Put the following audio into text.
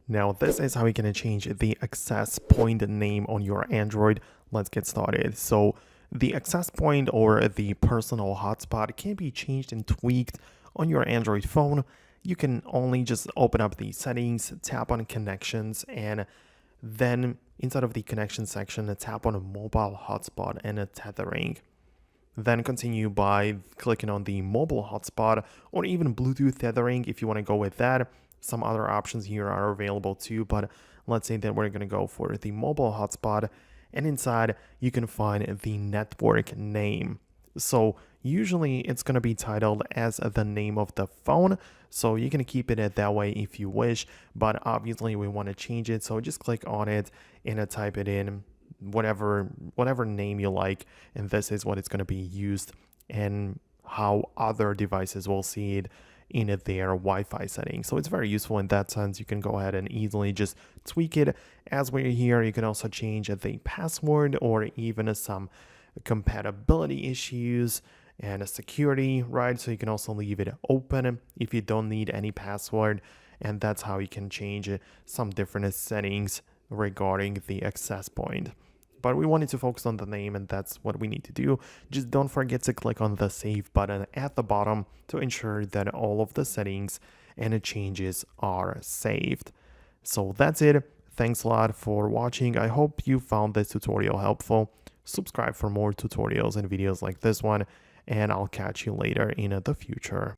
Now this is how you can change the access point name on your Android. Let's get started. So the access point or the personal hotspot can be changed and tweaked on your Android phone. You can only just open up the settings, tap on connections, and then inside of the connection section, tap on a mobile hotspot and a tethering. Then continue by clicking on the mobile hotspot or even Bluetooth tethering if you want to go with that. Some other options here are available too, but let's say that we're going to go for the mobile hotspot, and inside you can find the network name. So usually it's going to be titled as the name of the phone, so you can keep it that way if you wish, but obviously we want to change it, so just click on it and type it in whatever name you like, and this is what it's going to be used and how other devices will see it in their Wi-Fi settings. So it's very useful in that sense. You can go ahead and easily just tweak it. As we're here, you can also change the password or even some compatibility issues and a security, right? So you can also leave it open if you don't need any password, and that's how you can change some different settings regarding the access point. But we wanted to focus on the name, and that's what we need to do. Just don't forget to click on the save button at the bottom to ensure that all of the settings and the changes are saved. So that's it. Thanks a lot for watching. I hope you found this tutorial helpful. Subscribe for more tutorials and videos like this one, and I'll catch you later in the future.